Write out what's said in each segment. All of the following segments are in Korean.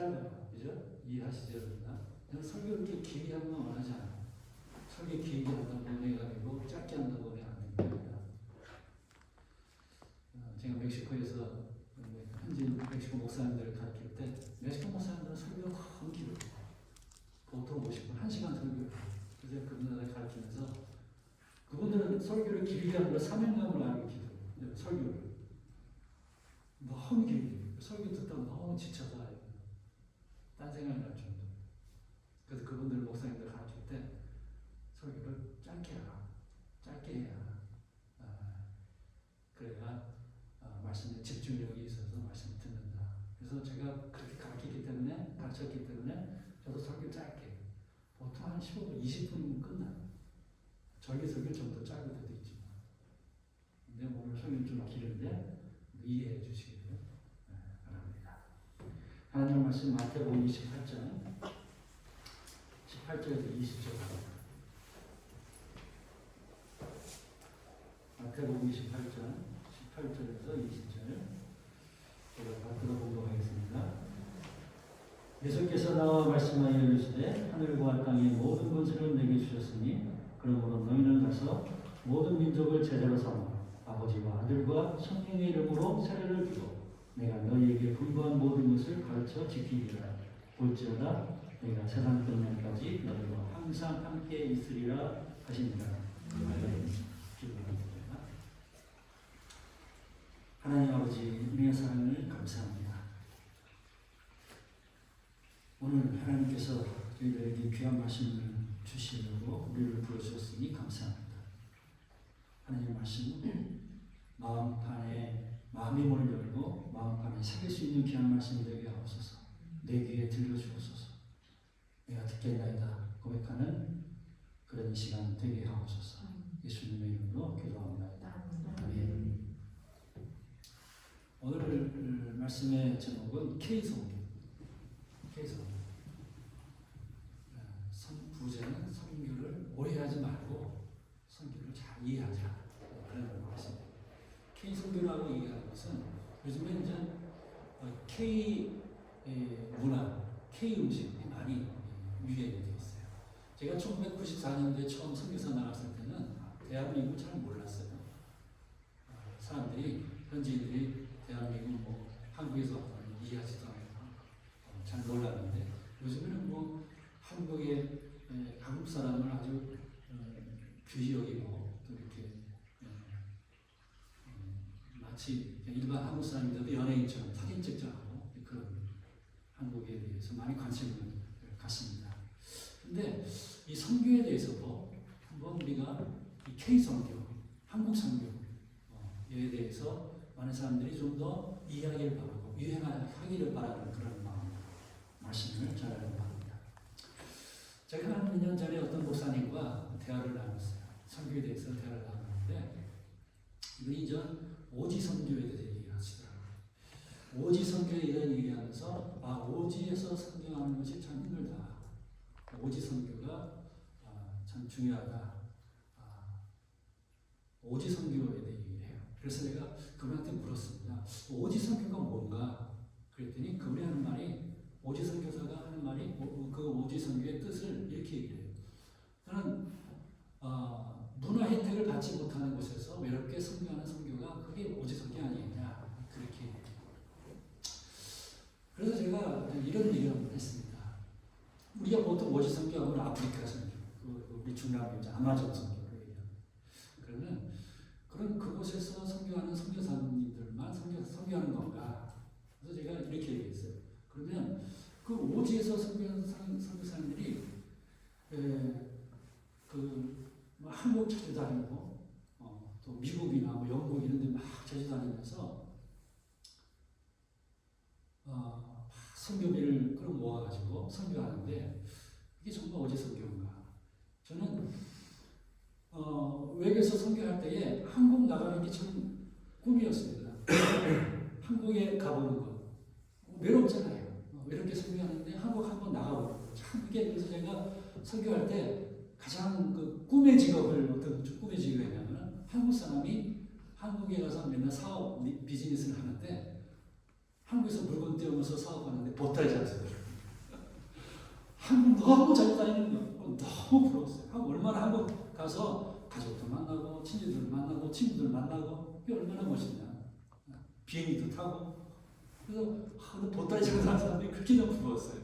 짧아요. 그죠? 이해하시죠? 저는 설교를 이렇게 길게 하는 건 원하지 않아요. 설교 길게 한다고 은혜가 되고 짧게 한다고 은혜가 안 됩니다. 제가 멕시코에서 현지 멕시코 목사님들을 가르칠 때 멕시코 목사님들은 설교가 너무 길어요. 보통 50분, 1시간 설교를 해요. 그래서 그분들을 가르치면서 그분들은 설교를 길게 하는 걸 사명감을 알고 기도해요. 설교를. 너무 길게. 설교 듣다가 너무 지쳐서 딴 생각이 날 정도. 그래서 그분들 목사님들 가르칠 때 설교를 짧게 하라. 짧게 해야. 그래야 말씀에 집중력이 있어서 말씀을 듣는다. 그래서 제가 그렇게 가르쳤기 때문에 저도 설교 짧게. 보통 한 15분, 20분 끝나요. 절기설교 좀 더 짧을 때도 있지만. 근데 오늘 설교는 좀 길은데 이해해 주시기를 바랍니다. 하나님 말씀 마태복음 28장 18절에서 20절. 마태복음 28장 18절에서 20절. 제가 다 들어보도록 하겠습니다. 예수께서 나와 말씀하여 이르시되 하늘과 땅의 모든 권세를 내게 주셨으니 그러므로 너희는 가서 모든 민족을 제자로 삼아 아버지와 아들과 성령의 이름으로 세례를 주고 내가 너희에게 분부한 모든 것을 가르쳐 지키리라. 볼지어다 내가 세상 끝날까지 너희와 항상 함께 있으리라 하시니라. 기도합니다. 하나님 아버지 은혜의 사랑을 감사합니다. 오늘 하나님께서 저희들에게 귀한 말씀을 주시려고 우리를 불러주셨으니 감사합니다. 하나님 말씀은 마음의 문을 열고 마음판에 새길 수 있는 귀한 말씀이 되게 하옵소서. 내 귀에 들려주옵소서. 내가 듣겠나이다 고백하는 그런 시간 되게 하옵소서. 예수님의 이름으로 기도합니다. 아멘. 오늘 말씀의 제목은 K성경. 부제는 성경을 오해하지 말고 성경을 잘 이해하자. 그런 말씀입니다. K성경이라고 얘기하는 것은 요즘에 이제 K 문화, K 음식이 많이 유행이 되어 있어요. 제가 1994년도에 처음 선교사 나갔을 때는 대한민국을 잘 몰랐어요. 사람들이, 현지인들이 대한민국 한국에서 이해하지도 않고 잘 몰랐는데 요즘에는 한국의 한국 사람을 아주 귀히 여기고 또 이렇게 마치 일반 한국 사람들도 연예인처럼 사진 찍자고 그런 한국에 대해서 많이 관심을 갖습니다. 근데 이 성교에 대해서도 한번 우리가 이 K성교, 한국 성교에 대해서 많은 사람들이 좀 더 이해하기를 바라고 유행하기를 바라는 그런 마음으로 말씀을 전하려고 합니다. 제가 한 2년 전에 어떤 목사님과 대화를 나눴어요. 성교에 대해서 대화를 나눴는데 이분이 전 오지선교에 대해서 얘기하시더라고요. 오지선교에 대한 얘기하면서 오지에서 선교하는 것이 참 힘들다. 오지선교가 참 중요하다. 오지선교에 대해 얘기해요. 그래서 내가 그분한테 물었습니다. 오지선교가 뭔가? 그랬더니 그분이 하는 말이 오지선교사가 하는 말이 그 오지선교의 뜻을 이렇게 얘기해요. 저는 문화 혜택을 받지 못하는 곳에서 외롭게 선교하는 선교가 그게 오지선교 아니겠냐 그렇게 얘기해요. 그래서 제가 이런 얘기를 한번 했습니다. 우리가 보통 오지선교하고는 아프리카 선교, 우리 중남미 아마존 선교를 얘기합니다. 그러면 그런 그곳에서 선교하는 선교사님들만 선교하는 건가? 그래서 제가 이렇게 얘기했어요. 그러면 그 오지에서 선교하는 선교사님들이 한국 찾아다니고 또 미국이나 영국 이런 데 막 찾아다니면서 선교비를 끌어모아가지고 선교하는데 이게 정말 오지 선교인가? 저는 외국에서 선교할 때에 한국 나가는 게 참 꿈이었습니다. 한국에 가보는 것. 외롭잖아요. 외롭게 선교하는데 한국 한번 나가보고. 참 그게 그래서 제가 선교할 때 가장 그 꿈의 직업을 어떤 꿈의 직업이냐면 한국 사람이 한국에 가서 맨날 사업, 비즈니스를 하는데 한국에서 물건 떼오면서 사업하는데 보따리 장사들. 너무 잘 다니는 거예요. 너무 부러웠어요. 얼마나 한국 가서 가족도 만나고 친지들 만나고 친구들 만나고 이게 얼마나 멋있냐. 비행기도 타고 그래서 보따리 잡고 사는 사람들이 그렇게 너무 부러웠어요.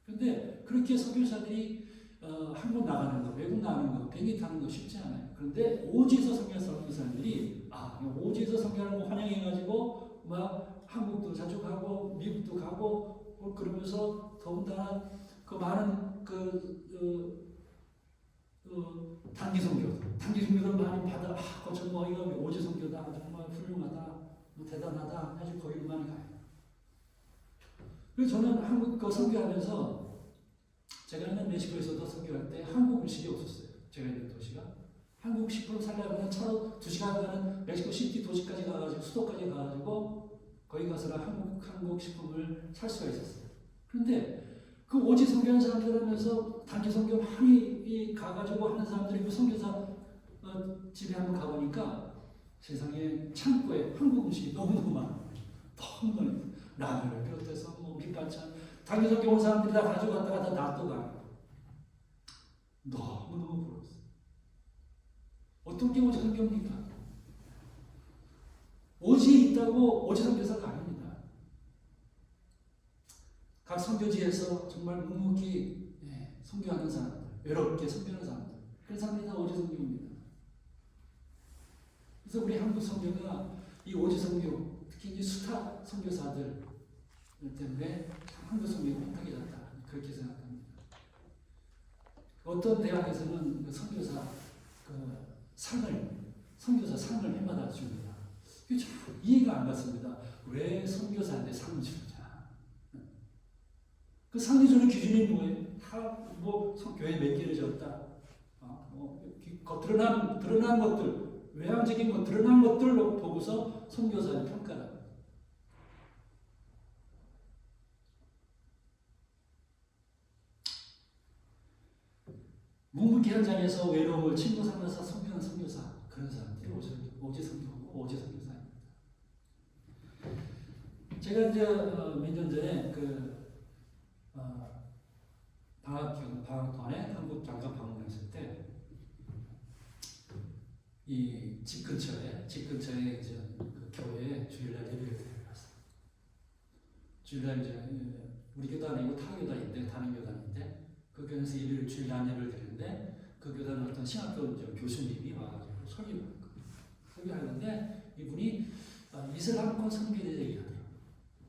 근데 그렇게 선교사들이 한국 나가는 거, 외국 나가는 거, 비행기 타는 거 쉽지 않아요. 그런데 오지에서 선교하는 사람들이 오지에서 선교하는 거 환영해가지고 막 한국도 자주 가고 미국도 가고 그러면서 더군다나 그 많은 단기 선교를 많이 받아 정말 이거 오지 선교다 정말 훌륭하다 대단하다 아주 거기로 많이 가요. 그래서 저는 한국 그 선교하면서 제가 있는 멕시코에서도 선교할 때 한국 음식이 없었어요. 제가 있는 도시가 한국식으로 살려면 차로 2시간 가는 멕시코 시티 도시까지 가가지고 수도까지 가가지고 거기 가서는 한국 식품을 살 수가 있었어요. 그런데 그 오지 선교하는 사람들 하면서 단기 선교 많이 가가지고 하는 사람들이 그 선교사 집에 한번 가보니까 세상에 창고에 한국 음식이 너무너무 많아요. 너무 많아요. 라면을 비롯해서 뭐 밑반찬 단기 선교 온 사람들이 다 가져갔다가 다 놔둬가요. 너무너무 부러웠어요. 어떤 게 오지 선교입니까? 오지에 있다고 오지 선교사가 아닙니다. 각 선교지에서 정말 묵묵히 선교하는 사람들, 외롭게 선교하는 사람들, 그런 사람들이 다 오지 선교입니다. 그래서 우리 한국 선교가 이 오지 선교, 특히 이 스타 선교사들 때문에 한국 선교가 못하게 됐다. 그렇게 생각합니다. 어떤 대학에서는 그 선교사 선교사 상을 해마다 줍니다. 이게 참 이해가 안 갔습니다. 왜 선교사한테 상을 주느냐? 그 상이 주는 기준이 뭐예요? 교회 몇 개를 졌다. 드러난 것들, 외향적인 것, 드러난 것들로 보고서 선교사의 평가다. 묵묵히 현장에서 외로움을 친구 삼아서 선교하는 선교사 그런 사람들이 오지 선교사입니다. 제가 이제 몇 년 전에 방학 동안에 한국 잠깐 방문했을 때 이 집 근처에 이제 그 교회에 주일날 예배를 드려갔어요. 주일날 이제 우리 교단 아니고 타 교단인데 다른 교단인데 그 교단에서 주일날 예배를 드리는데 그 교단 어떤 신학교 교수님이 와가지고 설교하는데 이분이 이슬람권 선교에 대해 얘기하더라고요.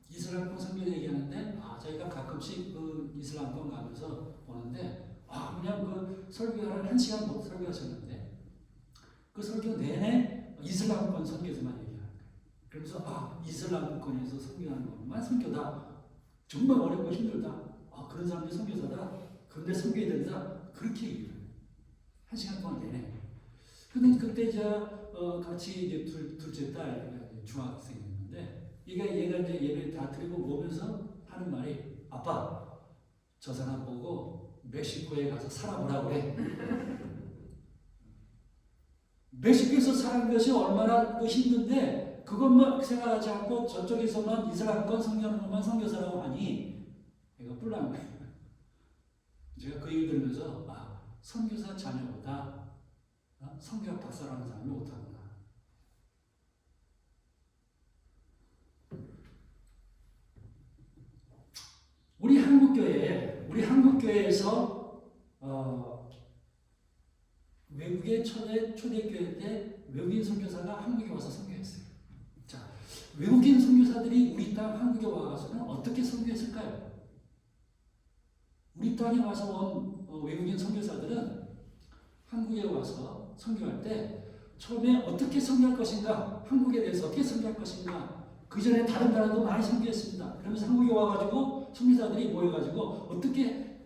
이슬람권 선교에 대해 얘기하는데 저희가 가끔씩 그 이슬람권 가면서 오는데 그냥 그 설교를 1시간 못 설교하셨는데 그 설교 내내 이슬람권 선교에서만 얘기하는 거예요. 그러면서 이슬람권에서 선교하는 것만 선교다. 정말 어렵고 힘들다. 그런 사람들이 선교사다. 그런데 선교해야 된다. 그렇게 얘기를 해요. 1시간 동안 내내. 근데 그때 이제 같이 이제 둘째 딸 중학생이었는데 얘가 이제 예배 다 드리고 오면서 하는 말이 아빠 저 사람 보고 멕시코에 가서 살아보라고 그래. 멕시코에서 사는 것이 얼마나 힘든데 그것만 생각하지 않고 저쪽에서만 이슬람권 선교하는 것만 선교사라고 하니 얘가 뿔난 거예요. 제가 그 얘기 들으면서 선교사 자녀보다 선교학 박사라는 사람이 못하구나. 우리 한국교회에서 외국의 초대교회 때 외국인 선교사가 한국에 와서 선교했어요. 자, 외국인 선교사들이 우리 땅 한국에 와서는 어떻게 선교했을까요? 우리 땅에 와서 온 외국인 선교사들은 한국에 와서 선교할 때 처음에 어떻게 선교할 것인가, 한국에 대해서 어떻게 선교할 것인가, 그 전에 다른 나라도 많이 선교했습니다. 그러면서 한국에 와가지고 선교사들이 모여가지고 어떻게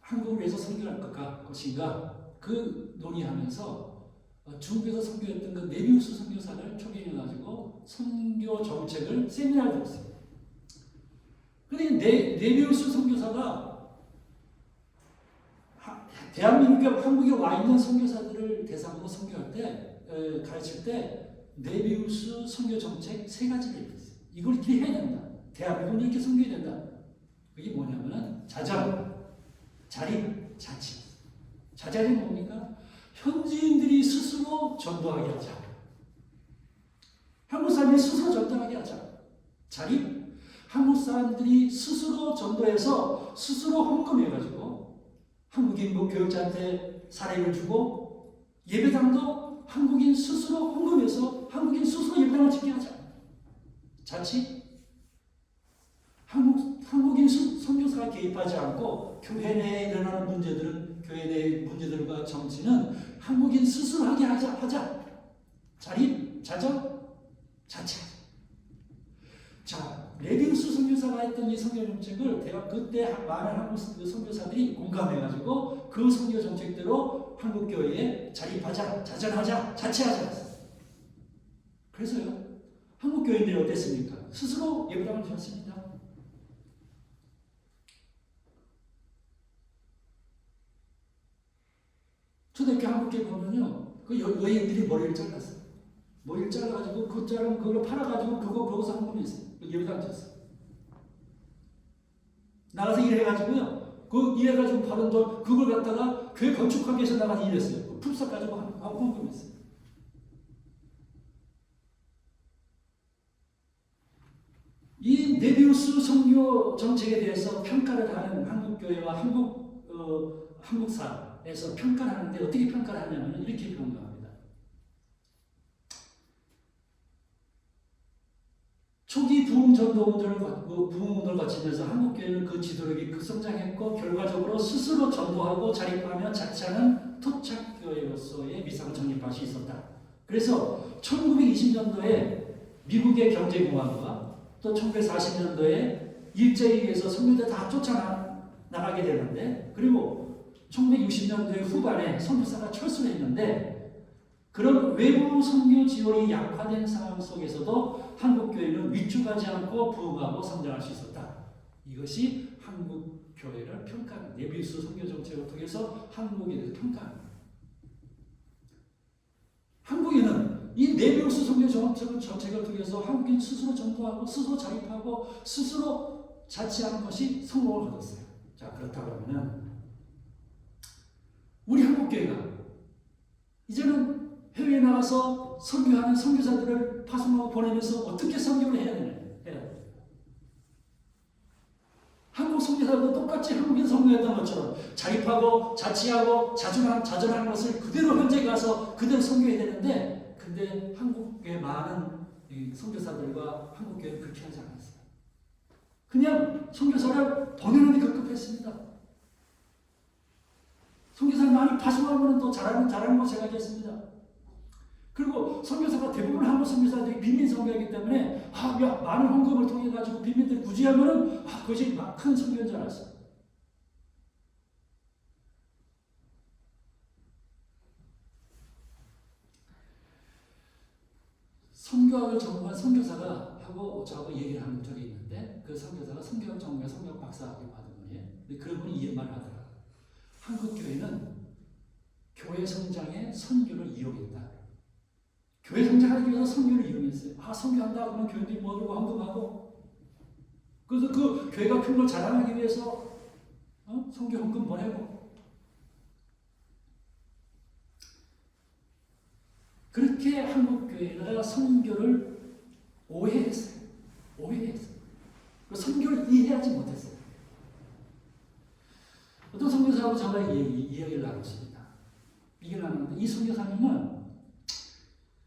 한국을 위해서 선교할 것인가 그 논의하면서 중국에서 선교했던 그 네비우스 선교사를 초빙해가지고 선교 정책을 세미나를 들었어요. 근데 네비우스 선교사가 대한민국에 한국에 와 있는 선교사들을 대상으로 선교할 때 가르칠 때 네비우스 선교 정책 3가지를 얘기했어요. 이걸 이렇게 해야 된다. 대한민국은 이렇게 선교해야 된다. 그게 뭐냐면은 자장, 자립, 자치. 자자리는 뭡니까? 현지인들이 스스로 전도하게 하자. 한국 사람이 스스로 전도하게 하자. 자립. 한국 사람들이 스스로 전도해서 스스로 헌금해가지고 한국인 교육자한테 사례를 주고 예배당도 한국인 스스로 헌금해서 한국인 스스로 예배당을 짓게 하자. 자칫 한국인 선교사가 개입하지 않고 교회 내에 일어나는 문제들은 교회 내의 문제들과 정치는 한국인 스스로 하게 하자. 자립, 자정, 자체. 자, 레빙스 선교사가 했던 이 선교 정책을 그때 많은 한국 선교사들이 공감해가지고 그 선교 정책대로 한국 교회에 자립하자, 자전하자, 자체하자. 그래서요, 한국 교인들이 어땠습니까? 스스로 예배당을 지었습니다. 초대교회 한국교회 보면요, 그 여인들이 머리를 잘랐어요. 머리를 잘라가지고 그 자른 그걸 팔아가지고 거기서 헌금했어요. 예배당 쳤어요. 나가서 일해가지고요, 그 일해가지고 받은 돈 그걸 갖다가 교회 건축하기 위해서 나가서 일했어요. 풀사 가지고 하고 헌금했어요. 이 네비우스 선교 정책에 대해서 평가를 하는 한국교회와 한국사에서 평가를 하는데 어떻게 평가를 하냐면 이렇게 평가합니다. 초기 부흥운동을 거치면서 한국교회는 그 지도력이 급성장했고 결과적으로 스스로 전도하고 자립하며 자치하는 토착교회로서의 위상을 정립할 수 있었다. 그래서 1920년도에 미국의 경제공화국과 또 1940년도에 일제에게서 선교대 다 쫓아나가게 되는데, 그리고 1960년도에 후반에 선교사가 철수를 했는데, 그런 외부 선교 지원이 약화된 상황 속에서도 한국교회는 위축하지 않고 부흥하고 성장할 수 있었다. 이것이 한국교회를 평가하는, 네비우스 선교 정책을 통해서 한국에 대해서 평가합니다. 한국에는 이 네비우스 선교 정책을 통해서 한국인 스스로 전도하고 스스로 자립하고 스스로 자치하는 것이 성공을 거뒀어요. 자, 그렇다고 하면 우리 한국교회가 이제는 해외에 나가서 선교하는 선교사들을 파송하고 보내면서 어떻게 선교를 해야 되냐? 한국 선교사들도 똑같이 한국인 선교했던 것처럼 자립하고 자치하고 자전하는 것을 그대로 현재 가서 그대로 선교해야 되는데, 근데 한국의 많은 선교사들과 한국교회는 그렇게 하지 않았어요. 그냥 선교사를 보내는 데 급급했습니다. 선교사를 많이 파송하면 또 잘하는 거 생각했습니다. 그리고 선교사가 대부분 한국 선교사들이 빈민 선교이기 때문에 많은 헌금을 통해 가지고 빈민들 구제하면은 그것이 막 큰 선교인 줄 알았어요. 선교학을 전공한 선교사가 하고 저하고 얘기를 한 적이 있는데, 그 선교사가 선교학 전공의 선교학 박사학위 받은 분이에요. 근데 그런 분이 이 말을 하더라고요. 한국 교회는 교회 성장에 선교를 이용했다. 교회 성장하기 위해서 선교를 이용했어요. 선교한다 그러면 교인들이 모이고 헌금하고, 그래서 그 교회가 큰 걸 자랑하기 위해서 선교 헌금 보내고, 그렇게 한국교회가 선교를 오해했어요. 선교를 이해하지 못했어요. 어떤 선교사하고 저와 이야기를 나눴습니다. 얘기를 나눴는데, 이 선교사님은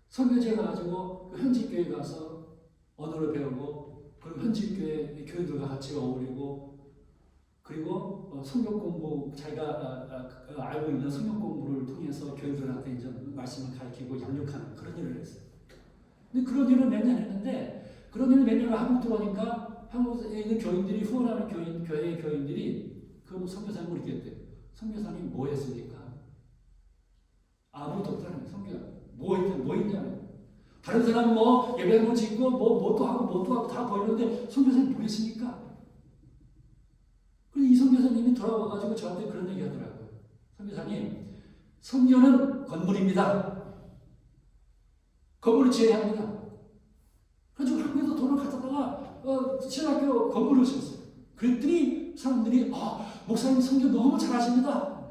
선교제 가지고 현지 교회 가서 언어를 배우고, 그리고 현지 교회 교인들과 같이 어울리고, 그리고 성경 공부, 자기가 알고 있는 성경 공부를 통해서 교인들한테 이제 말씀을 가르치고 양육하는 그런 일을 했어요. 근데 그런 일을 몇 년 했는데, 그런 일을 몇 년을 한국 들어오니까 한국에 있는 교인들이, 후원하는 교회의 교인들이 그 선교사님을 이렇게 했대요. 선교사님 뭐 했습니까? 아무것도 없다는 거예요. 선교사 뭐 했냐면, 다른 사람 예배당을 짓고 뭐도 하고 다 보이는데 선교사님 뭐 했습니까? 이 선교사님이 돌아와가지고 저한테 그런 얘기 하더라고요. 선교사님, 선교는 건물입니다. 건물을 지어야 합니다. 그래서 한국에서 돈을 갖다가 신학교 건물을 지었어요. 그랬더니 사람들이 목사님 선교 너무 잘하십니다.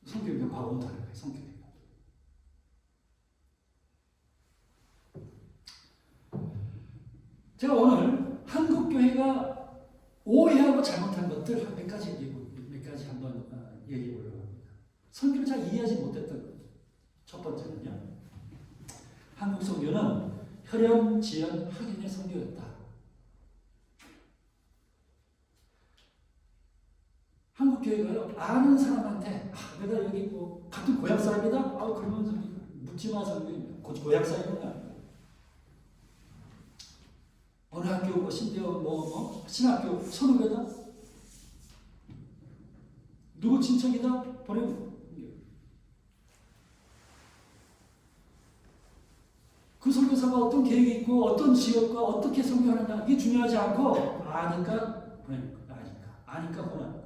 선교비가 과거 못하는 거예요. 선교비가. 제가 오늘 한국 교회가 오해하고 잘못한 것들 몇 가지 한번 얘기해 보려고 합니다. 선교를 잘 이해하지 못했던 것. 첫 번째는요. 한국 선교는 혈연, 지연, 학인의 선교였다. 한국 교회가요, 아는 사람한테, 내가 여기 같은 고향 사람이다? 그러면 묻지 마서 고향 사람이구나. 어느 학교, 신대원, 신학교 선후배다? 누구 친척이다? 보내고. 그 선교사가 어떤 계획이 있고, 어떤 지역과 어떻게 선교하느냐, 이게 중요하지 않고, 아니까 보내는 거야. 아니까 보내는 거야.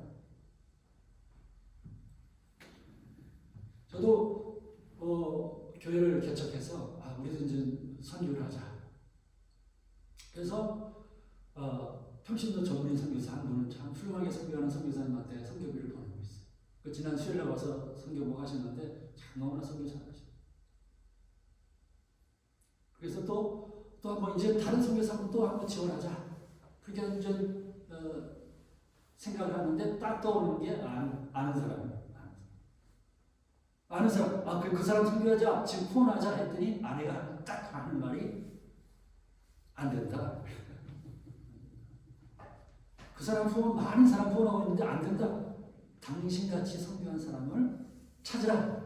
저도 교회를 개척해서 우리도 이제 선교를 하자. 그래서 평신도 전문인 선교사 한 분을 참 훌륭하게 선교하는 선교사님한테 선교비를 보내고 있어요. 그 지난 수요일에 와서 선교복 하셨는데 참 너무나 선교 잘하셔요. 그래서 또 한번 이제 다른 선교사분 또 한번 지원하자. 그렇게 이제 생각을 하는데 딱 떠오르는 게 아는 사람이에요. 아는 사람, 그 사람 선교하자, 지금 후원하자 했더니 아내가 딱 하는 말이 안 된다. 그 사람 후원, 많은 사람 후원하고 있는데 안 된다. 당신같이 선교한 사람을 찾으라.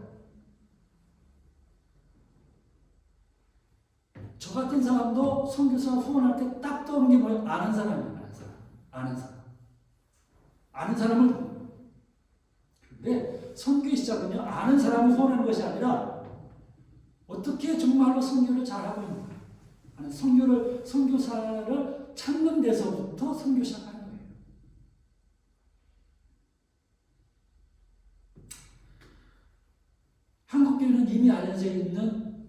저 같은 사람도 선교사 후원할 때 딱 떠오르는 게 뭐예요? 아는 사람이에요. 아는 사람을. 근데 선교의 시작은요, 아는 사람을 후원하는 것이 아니라 어떻게 정말로 선교를 잘하고 있는가. 선교사를 찾는 데서부터 선교 시작하는 거예요. 한국교회는 이미 알려져 있는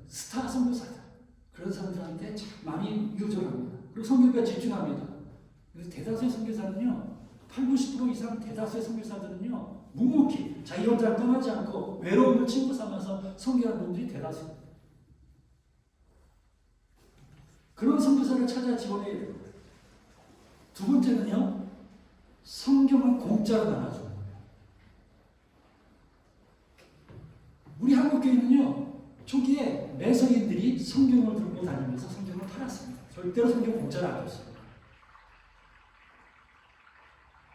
스타 선교사들, 그런 사람들한테 참 많이 유존합니다. 그리고 선교가 집중합니다. 그래서 대다수의 선교사는요, 80~90% 이상 대다수의 선교사들은요, 묵묵히 자기 혼자 떠나지 않고 외로움을 친구 삼아서 선교하는 분들이 대다수입니다. 그런 선교사를 찾아 지원해야 됩니다. 두 번째는요, 성경을 공짜로 나눠주는 거예요. 우리 한국교회는요, 초기에 매서인들이 성경을 들고 다니면서 성경을 팔았습니다. 절대로 성경 공짜로 안 줬어요.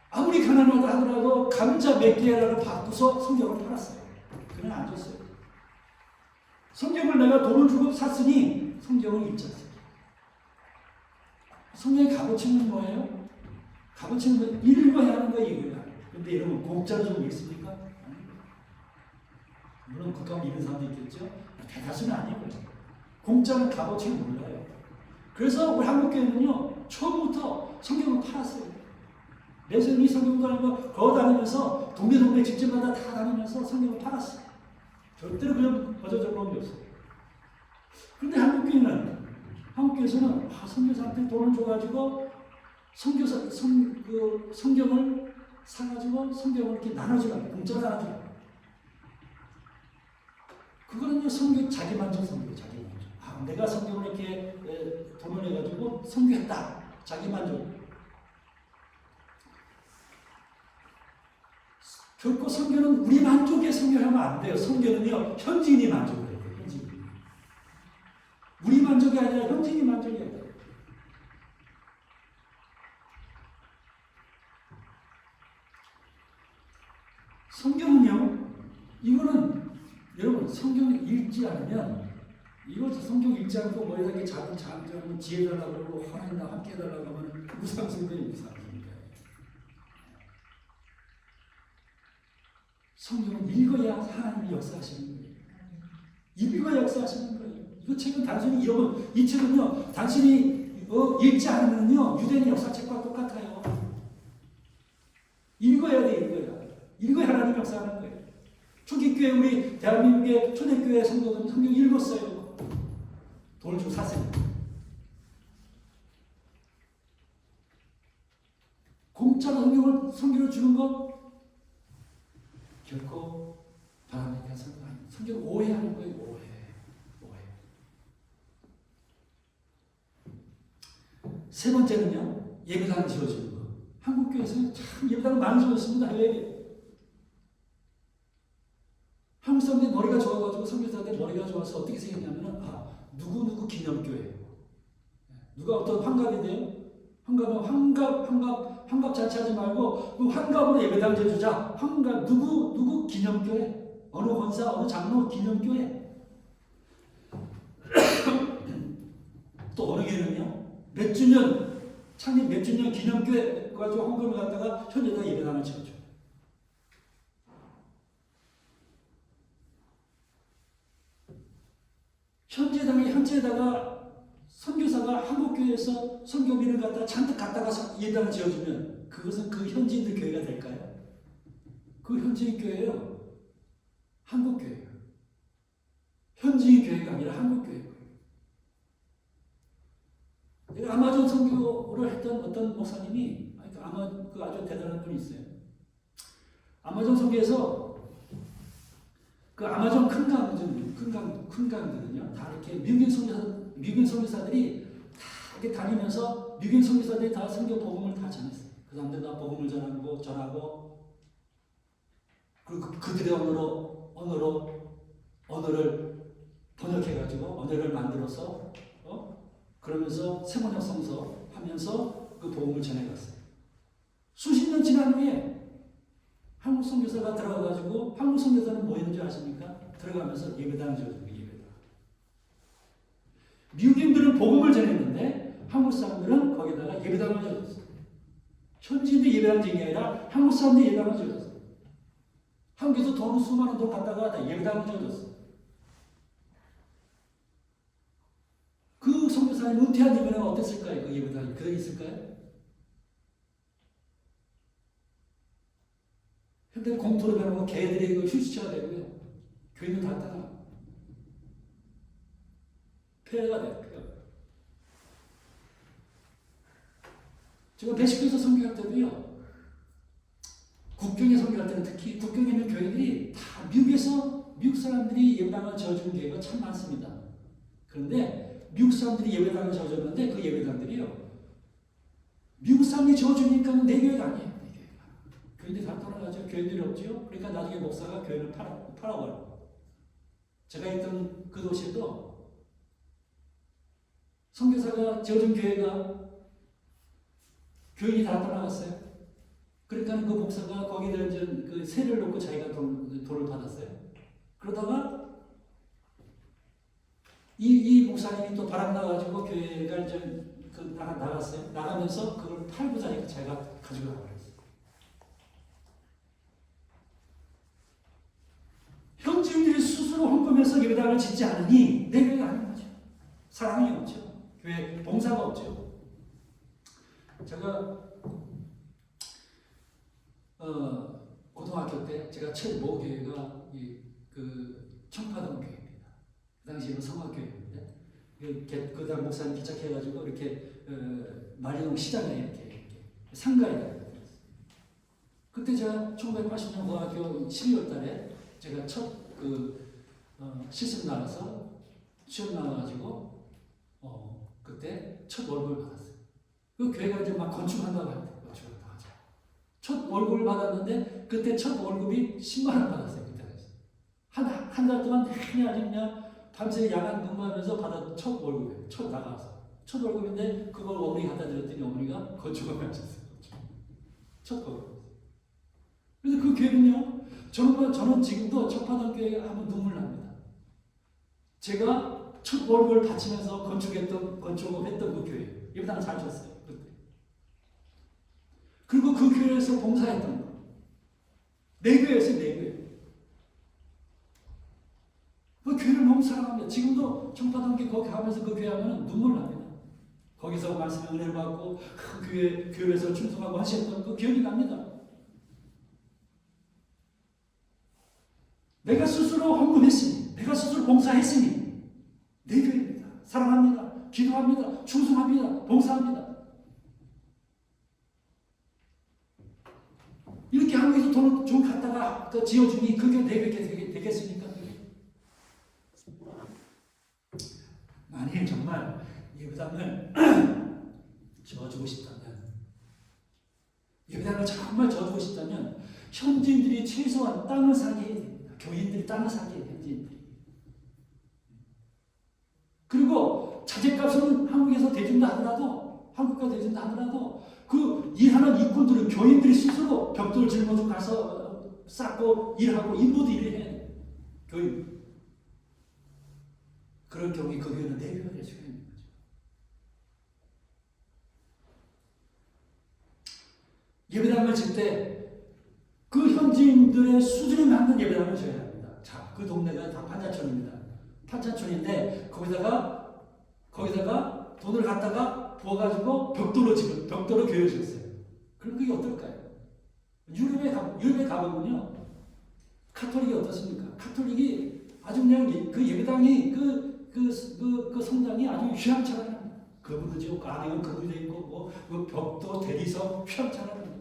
아무리 가난하다 하더라도 감자 몇 개라도 받고서 성경을 팔았어요. 그냥 안 줬어요. 성경을 내가 돈을 주고 샀으니 성경을 읽자. 성경의 값어치는 뭐예요? 값어치는 건 읽어야 하는 거예요, 이거야. 근데 여러분, 공짜로 좀 읽습니까? 물론 그 가운데 읽는 사람도 있겠죠? 대다수는 아니고요. 공짜는 값어치를 몰라요. 그래서 우리 한국교회는요, 처음부터 성경을 팔았어요. 매서인이 성경을 걸어다니면서 동네 집집마다 다 다니면서 성경을 팔았어요. 절대로 그냥 거저적으로 온 게 없어요. 그런데 한국교회에서는 선교사한테 돈을 줘가지고 성경을 사가지고 성경을 이렇게 나눠주라고, 공짜로 나눠주라고. 그거는요, 자기만족 선교, 자기만족. 내가 성경을 이렇게 돈을 내가지고 선교했다. 자기만족. 결코 선교는 우리 만족에 선교하면 안 돼요. 선교는요, 현지인이 만족을 해야 돼요. 현지인. 우리 만족이 아니라 현지인이 만족해야 돼요. 성경은요, 이거는 여러분, 성경을 읽지 않으면, 이거 성경 읽지 않고 뭐 이렇게 자기 지혜 달라고 그러고 하나님과 함께 해달라고 하면 무상성경입니다. 성경을 읽어야 하나님이 역사하시는 거예요. 읽어야 역사하시는 거예요. 이거 책은 단순히 여러분, 이 책은요, 단순히 읽지 않으면요, 유대인 역사책과 똑같아요. 읽어야 돼, 읽어야 하나님 역사하는 거예요. 초기교회, 우리 대한민국의 초대교회 성도들은 성경 읽었어요. 돈을 주고 샀습니다. 공짜로 성경을 주는 것 결코 바람직한 성경 아닙니다. 성경을 오해하는 거예요. 오해. 세 번째는요, 예배당을 지어주는 거. 한국교회에서는 참 예배당을 많이 지었습니다. 한국 사람들이 머리가 좋아가지고 선교사들 머리가 좋아서 어떻게 생겼냐면은 누구 기념교회예요. 누가 어떤 환갑이 돼요? 환갑 자체하지 말고 그 환갑으로 예배당을 지어주자. 환갑 누구 기념교회, 어느 권사, 어느 장로 기념교회. 또 어느 교회는요, 몇 주년 창립 몇 주년 기념교회 가지고 헌금을 갖다가 현재다 예배당을 지어줘. 현재에다가 선교사가 한국교회에서 선교비를 갖다가 잔뜩 갖다가 예배당을 지어주면 그것은 그 현지인들 교회가 될까요? 그 현지인 교회예요. 한국교회예요. 현지인 교회가 아니라 한국교회예요. 아마존 선교를 했던 어떤 목사님이 아주 대단한 분이 있어요. 아마존 선교에서 그 아마존 큰 강들은요, 다 이렇게 미국인 선교사들이 다 이렇게 다니면서 미국인 선교사들이 다 선교 복음을 다 전했어요. 그 사람들 다 복음을 전하고 그리고 그들의 언어를 번역해가지고 언어를 만들어서 그러면서 세번역 성서 하면서 그 복음을 전해갔어요. 수십 년 지난 후에 한국 선교사가 들어가가지고 한국 선교사는 뭐 했는지 아십니까? 들어가면서 예배당을 지어줍니다. 예배당. 미국인들은 복음을 전했는데 한국 사람들은 거기다가 예배당을 지어줬어요. 현지인들 예배당 지은 게 아니라 한국 사람들이 예배당을 지어줬어요. 한국에서 수많은 돈 갖다가 다 예배당을 지어줬어요. 그 선교사님 은퇴한 이후에는 어땠을까요? 그 예배당이 그대로 있을까요? 현대 공토로 변하고 개들이 휴식처가 되고요. 교인은 다 떠나. 폐허가 돼요. 제가 멕시코에서 선교할 때도요. 국경에 선교할 때는 특히 국경에 있는 교회들이 다 미국 사람들이 예배당을 지어주는 교회가 참 많습니다. 그런데 미국 사람들이 예배당을 지어줬는데 그 예배당들이요. 미국 사람들이 지어주니까 내 교회가 아니에요. 교인들이 다 떠나가죠. 교인들이 없죠. 그러니까 나중에 목사가 교회를 팔아버려요. 제가 있던 그 도시에도 선교사가 지어준 교회가 교인이 다 떠나갔어요. 그러니까 그 목사가 거기다 그 세를 놓고 자기가 돈을 받았어요. 그러다가 이 목사님이 또 바람 나가지고 교회가 이제 나갔어요. 나가면서 그걸 팔고 자기가 가지고 나가버렸어요. 현지인들이 스스로 헌금해서 예배당을 짓지 않으니 내 교회가 아닌 거죠. 사랑이 없죠. 교회 봉사가 없죠. 제가 고등학교 때 제가 첫 모교회가 그 청파동 교회입니다. 그 당시에는 성악교회였는데 그다음 목사님 기착해가지고 이렇게 마리동 시장에 이렇게 상가에 들었어요. 그때 제가 1980년 고등학교 12월달에 제가 첫 실습 나가서 시험 나가가지고 그때 첫 월급을 받았어요. 그 교회가 이제 막 건축한다고 할 때 첫 월급을 받았는데 그때 첫 월급이 10만 원 받았어요. 그때 한 달 동안 내내 아주 그냥 밤새 야간 근무하면서 받은 첫 월급이에요. 첫 나가서 첫 월급인데 그걸 어머니 갖다 드렸더니 어머니가 건축을 하셨어요. 첫 월급. 그래서 그 교회는요. 저는 지금도 청파동 교회 하면 눈물 납니다. 제가 첫 월급을 바치면서 건축을 했던 그 교회. 예배당 잘 쳤어요. 그때. 그리고 그 교회에서 봉사했던 거. 내 교회였어요. 내 교회. 그 교회를 너무 사랑합니다. 지금도 청파동 교회 거기 가면서 그 교회 하면 눈물 납니다. 거기서 말씀의 은혜를 받고 그 교회에서 충성하고 하셨던 그 기억이 납니다. 내가 스스로 헌금했으니, 내가 스스로 봉사했으니 내 교회입니다. 사랑합니다. 기도합니다. 충성합니다. 봉사합니다. 돈 좀 갖다가 지어주니 그게 되겠습니까? 만일 정말 예배당을 저어주고 싶다면, 예배당을 정말 저어주고 싶다면 현지인들이 최소한 땅을 사게 해야 됩니다. 교인들이 땅을 사게 해야 현지인들이. 그리고 자재값은 한국에서 대준다 하더라도, 한국과 대준다 하더라도 그 일하는 일꾼들은 교인들이 스스로 벽돌 짊어지고 가서 쌓고 일하고 인부도 일을 해야 돼요. 교인. 그런 경우에 그 교회는 내려야 될 수가 있는 거죠. 예배당을 질 때 그 현지인들의 수준에 맞는 예배당을 줘야 합니다. 자, 그 동네가 다 판자촌입니다. 판자촌인데 거기다가 돈을 갖다가 부어가지고 벽돌로 교회를 지었어요. 그럼 그게 어떨까요? 유럽에 가보면요, 카톨릭이 어떻습니까? 카톨릭이 아주 그냥 그 예배당이 그 성당이 아주 휘황찬란합니다. 그분도 지고 안에는 그분도 있고 뭐 벽도 대리석 휘황찬란합니다.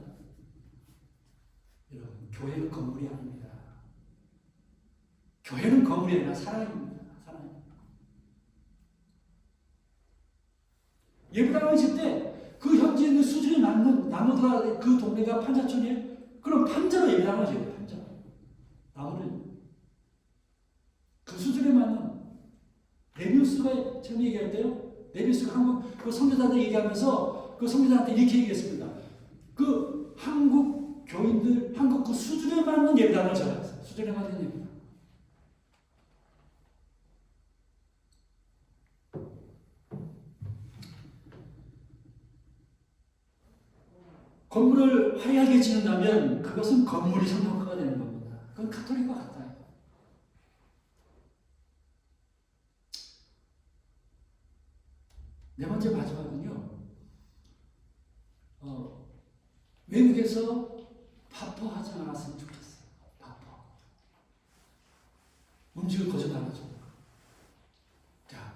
여러분, 교회는 건물이 아닙니다. 교회는 건물이 아니라 사랑입니다. 사랑. 예배당을 질 때 그 현지인의 수준에 맞는 나무가 그 동네가 판자촌이에요. 그럼 판자로 예배당을 지어요. 판자. 나무를 그 수준에 맞는. 네비우스가 처음 얘기할 때요. 네비우스가 한국 그 선교사들 얘기하면서 그 선교사한테 이렇게 얘기했습니다. 그 한국 교인들, 한국 그 수준에 맞는 예배당을 전했어요. 수준에 맞는 예배당. 건물을 화려하게 지는다면 그것은 건물이 성공가가 되는 겁니다. 그건 카톨릭과 같아요. 네 번째 마지막은요. 외국에서 바퍼하지 않았으면 좋겠어요. 바퍼. 음식을 거절하죠. 자,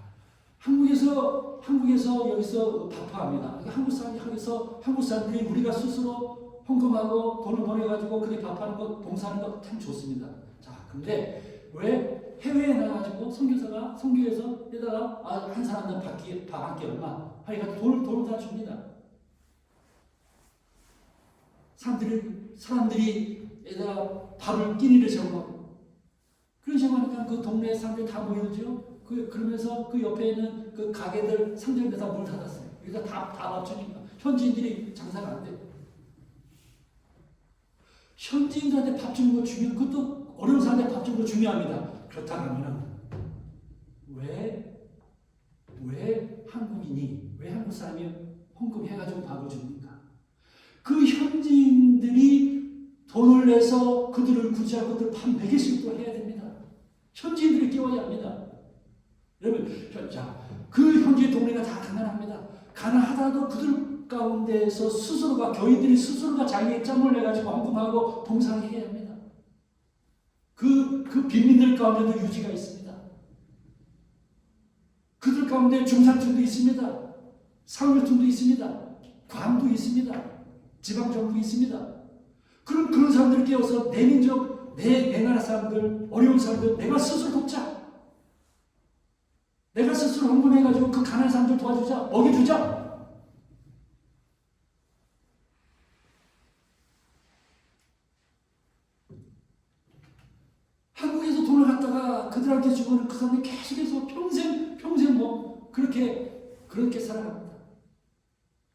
한국에서 여기서 바퍼합니다. 한국 사람들이 우리가 스스로 헌금하고 돈을 보내가지고 그렇게 바퍼하는 것, 봉사하는 것 참 좋습니다. 자, 근데 왜 해외에 나가지고 선교에서 에다가 한 사람당 밥 한 끼 얼마 하여간 돈을 다 줍니다. 사람들이 에다가 밥을 끼니를 제공하고 그런 식으로 하니까 그 동네 사람들이 다 모이죠. 그러면서 그 옆에 있는 그 가게들 상점에다 문 닫았어요. 여기다 다 밥 주니까 현지인들이 장사가 안 돼요. 현지인들한테 밥 주는 거 중요한, 그것도 어려운 사람한테 밥 주는 거 중요합니다. 그렇다면 왜 한국인이, 왜 한국 사람이 헌금해가지고 밥을 줍니까? 그 현지인들이 돈을 내서 그들을 구제하고 그들 밥 먹일수 있도록 해야 됩니다. 현지인들이 깨워야 합니다. 여러분, 자, 그 현지 동네가 다 가난합니다. 가난하다도 그들 가운데에서 스스로가, 교인들이 스스로가 자기의 짬을 내가지고 헌금하고 봉사를 해야 합니다. 그 빈민들 가운데도 유지가 있습니다. 그들 가운데 중산층도 있습니다. 상류층도 있습니다. 관도 있습니다. 지방정부 있습니다. 그런 사람들을 깨워서 내 민족, 내 나라 사람들, 어려운 사람들 내가 스스로 돕자. 내가 스스로 헌금해가지고 그 가난한 사람들 도와주자. 먹여주자. 한국에서 돈을 갖다가 그들한테 주고는 그 사람이 계속해서 평생 뭐 그렇게 살아갑니다.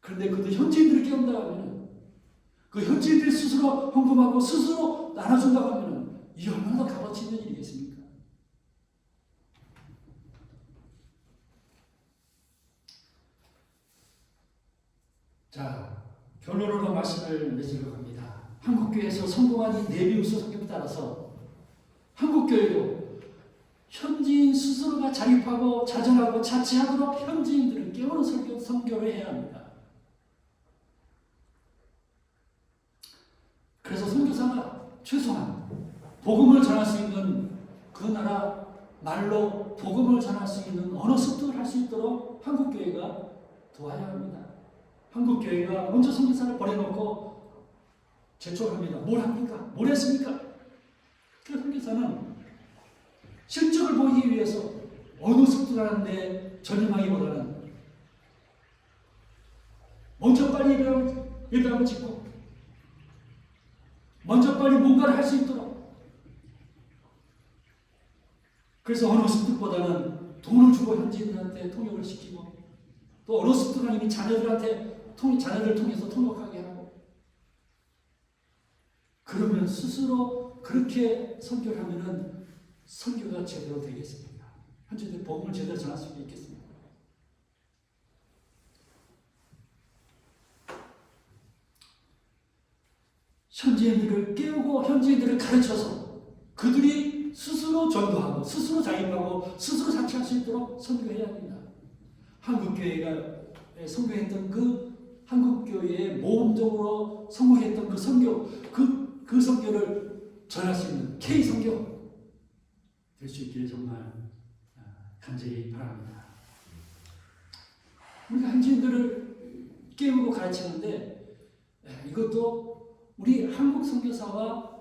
그런데 그들 현지인들을 깨운다 하면은 그 현지인들이 스스로 헌금하고 스스로 나눠준다고 하면은 이 얼마나 값어치 있는 일이겠습니까? 자, 결론으로 말씀을 맺으러 갑니다. 한국교회에서 성공한 이 네비우스 성경에 따라서 한국교회도 현지인 스스로가 자립하고 자정하고 자치하도록 현지인들을 깨우는 선교를 해야 합니다. 그래서 선교사가 최소한 복음을 전할 수 있는 그 나라 말로 복음을 전할 수 있는 언어 습득을 할 수 있도록 한국교회가 도와야 합니다. 한국교회가 먼저 선교사를 보내놓고 제출합니다. 뭘 합니까? 뭘 했습니까? 그 선교사는 실적을 보이기 위해서 어느 습득하는 데 전념하기보다는 먼저 빨리 예배함을 짓고 먼저 빨리 뭔가를 할 수 있도록, 그래서 어느 습득보다는 돈을 주고 현지인들한테 통역을 시키고, 또 어느 습득은 이미 자녀들을 통해서 통역하게 하고, 그러면 스스로 그렇게 선교를 하면은 선교가 제대로 되겠습니까? 현지인들 복음을 제대로 전할 수 있겠습니까? 현지인들을 깨우고 현지인들을 가르쳐서 그들이 스스로 전도하고 스스로 자립하고 스스로 자취할 수 있도록 선교해야 합니다. 한국교회가 선교했던 그 한국교회에 모범적으로 성공했던 그 선교, 그 선교를 전할 수 있는 K선교 될 수 있기를 정말 간절히 바랍니다. 우리가 현지인들을 깨우고 가르치는데 이것도 우리 한국 선교사와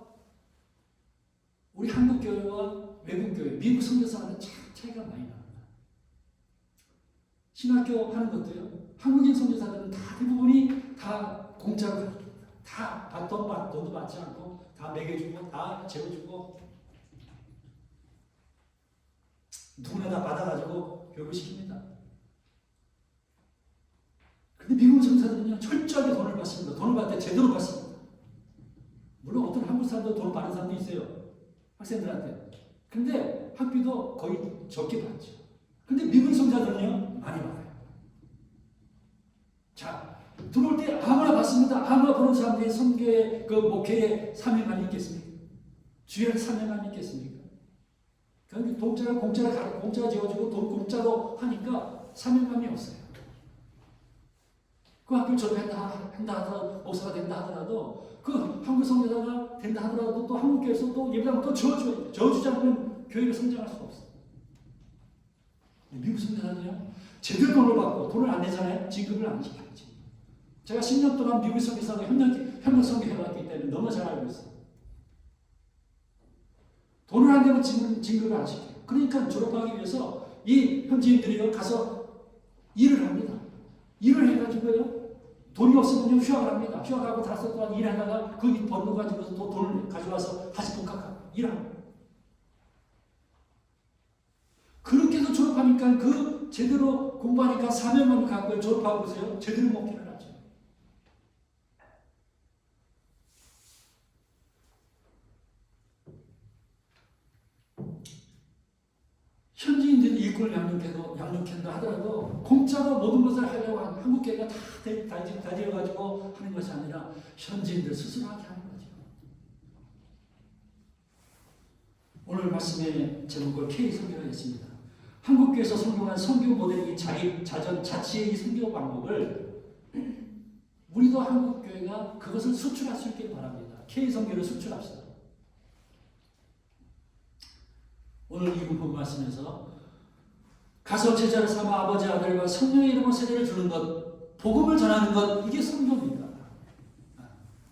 우리 한국 교회와 외국 교회, 미국 선교사와는 차이가 많이 납니다. 신학교 하는 것도요. 한국인 선교사들은 다 대부분이 다 공짜로 가르칩니다. 다 돈도 받지 않고 다 먹여주고 다 재워주고 누구나 다 받아가지고 교육을 시킵니다. 그런데 미국 선교사들은요 철저하게 돈을 받습니다. 돈을 받을 때 제대로 받습니다. 물론 어떤 한국 사람도 돈을 받는 사람도 있어요. 학생들한테. 근데 학비도 거의 적게 받죠. 근데 미국 선교사들은요 많이 받아요. 자, 들어올 때 아무나 받습니다. 아무나 보는 사람들이 선교의 그 목회에 사명감이 있겠습니까? 주일에 사명감이 있겠습니까? 그러니까 공짜로 공짜 지어주고 돈 공짜로 하니까 사명감이 없어요. 그 학교를 졸업한다 하더라도 목사가 된다 하더라도 그 한국 선교사가 된다 하더라도 또 한국교회에서 또 예배당을 또 저어주지 않으면 교회가 성장할 수가 없어요. 미국 선교사는요 제대로 돈을 받고 돈을 안 내잖아요. 지급을 안 시켜요. 제가 10년 동안 미국 선교사하고 협력 선교해왔기 때문에 너무 잘 알고 있어요. 돈을 안 내면 진급을 안 시켜요. 그러니까 졸업하기 위해서 이 현지인들이 가서 일을 합니다. 일을 해가지고요. 돈이 없으면 휴학을 합니다. 휴학하고 5달 동안 일하다가 그 번 돈 가지고서 또 돈을 가져와서 다시 복학하고 일합니다. 그렇게 해서 졸업하니까 그 제대로 공부하니까 사명감을 갖고 졸업하고 보세요. 제대로 목표를 하죠. 현지인들이 일꾼을 양육한다 하더라도 공짜로 모든 것을 하려고 하는 한국교회가 다 지어가지고 하는 것이 아니라 현지인들 스스로 하게 하는 거죠. 오늘 말씀의 제목을 K선교로 했습니다. 한국교회에서 성공한 선교 모델이 자치의 이 선교 방법을 우리도 한국교회가 그것을 수출할 수 있길 바랍니다. K선교를 수출합시다. 오늘 이 부분 말씀에서 가서 제자를 삼아 아버지 아들과 성령의 이름으로 세례를 주는 것, 복음을 전하는 것, 이게 선교입니다.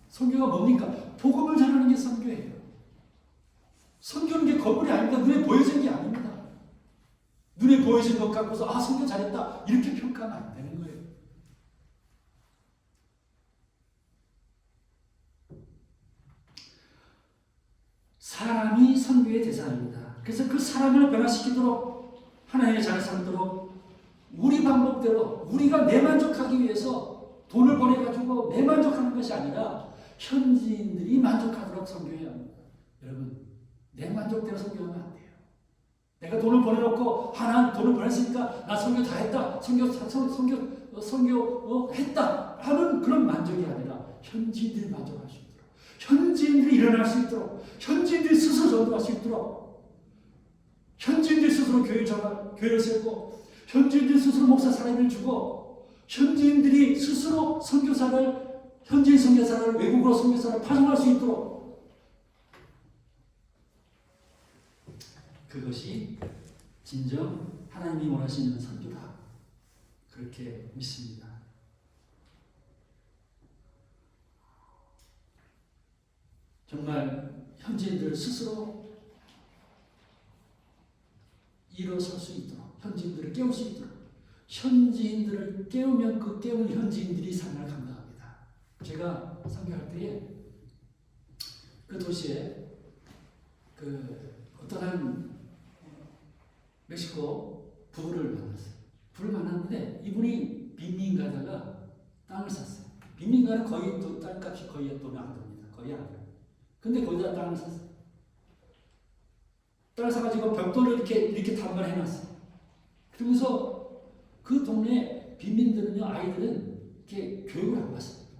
선교가 뭡니까? 복음을 전하는 게 선교예요. 선교는 게 건물이 아닙니다. 눈에 보여지는 게 아닙니다. 눈에 보여지는 것 갖고서 선교 잘했다 이렇게 평가하면 안 되는 거예요. 사람이 선교의 대상입니다. 그래서 그 사람을 변화시키도록 하나님의 자녀 삼도록 우리 방법대로 우리가 내 만족하기 위해서 돈을 보내가지고 내 만족하는 것이 아니라 현지인들이 만족하도록 선교해야 합니다. 여러분 내 만족대로 선교하면 안 돼요. 내가 돈을 보내놓고 난 돈을 보냈으니까 나 선교 다 했다. 선교 했다 하는 그런 만족이 아니라 현지인들이 만족할 수 있도록 현지인들이 일어날 수 있도록 현지인들이 스스로 전도할 수 있도록 현지인들 스스로 교회를 세우고 현지인들 스스로 목사 사례를 주고 현지인들이 스스로 현지인 선교사를 외국으로 선교사를 파송할 수 있도록 그것이 진정 하나님이 원하시는 선교다. 그렇게 믿습니다. 정말 현지인들 스스로 일어설 수 있도록, 현지인들을 깨울 수 있도록, 현지인들을 깨우면 그 깨운 현지인들이 삶을 감당합니다. 제가 선교할 때에 그 도시에 어떤 한 멕시코 부부를 만났어요. 부부를 만났는데 이분이 빈민가다가 땅을 샀어요. 빈민가는 거의 또 땅값이 거의 돈이 안 됩니다. 거의 안 돼요. 근데 거기다 땅을 샀어요. 땅을 사가지고 벽돌을 이렇게 단말해 놨어요. 그러면서 그 동네 빈민들은요, 아이들은 이렇게 교육을 안 받습니다.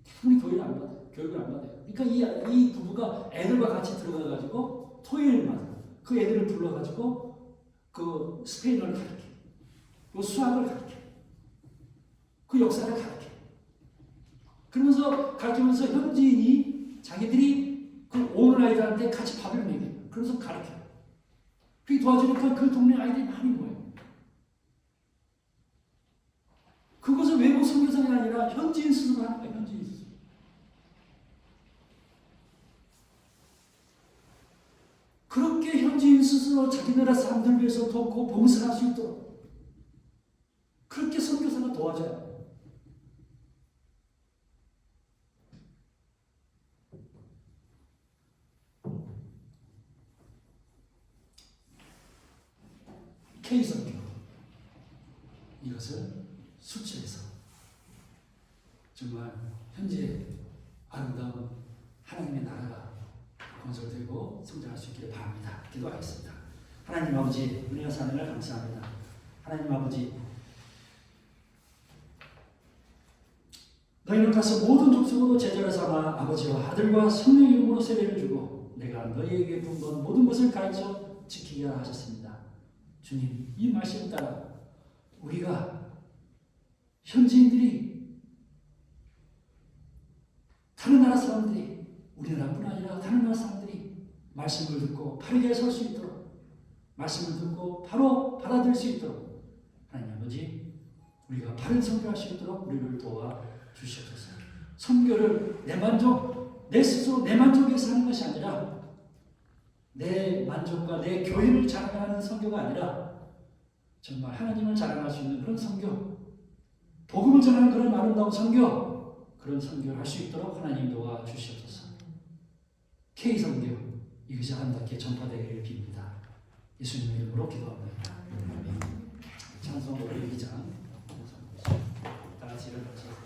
대부분이 교육을 안 받아요. 교육을 안 받아요. 그러니까 이 부부가 애들과 같이 들어가가지고 토요일마다 그 애들을 불러가지고 그 스페인어를 가르쳐요. 그 수학을 가르쳐요. 그 역사를 가르쳐요. 그러면서 가르치면서 현지인이 자기들이 그 오는 아이들한테 같이 밥을 먹여요. 그러면서 가르쳐요. 그게 도와주니까 그 동네 아이들이 많이 모여요. 그것은 외국 선교사가 아니라 현지인 스스로 하는 거예요. 현지인 스스로. 그렇게 현지인 스스로 자기 나라 사람들 위해서 돕고 봉사할 수 있도록 그렇게 선교사가 도와줘요. K선교 이것을 수치해서 정말 현재 아름다운 하나님의 나라가 건설되고 성장할 수 있기를 바랍니다. 기도하겠습니다. 하나님 아버지, 은혜와 사랑을 감사합니다. 하나님 아버지, 너희는 가서 모든 족속으로 제자를 삼아 아버지와 아들과 성령의 이름으로 세례를 주고 내가 너희에게 본 건 모든 것을 가르쳐 지키게 하셨습니다. 주님, 이 말씀 따라 우리가 현지인들이 다른 나라 사람들이 우리나라뿐 아니라 다른 나라 사람들이 말씀을 듣고 바르게 설 수 있도록 말씀을 듣고 바로 받아들일 수 있도록 하나님 아버지 우리가 바른 선교할 수 있도록 우리를 도와 주시옵소서. 선교를 내 스스로 내 만족에 위해서 하는 것이 아니라 내 만족과 내 교회를 자랑하는 선교가 아니라 정말 하나님을 자랑할 수 있는 그런 선교, 복음을 전하는 그런 아름다운 선교, 그런 선교를 할 수 있도록 하나님 도와 주시옵소서. K선교 이것이 아름답게 전파되기를 빕니다. 예수님의 이름으로 기도합니다. 찬송 502장 다 같이 일어나서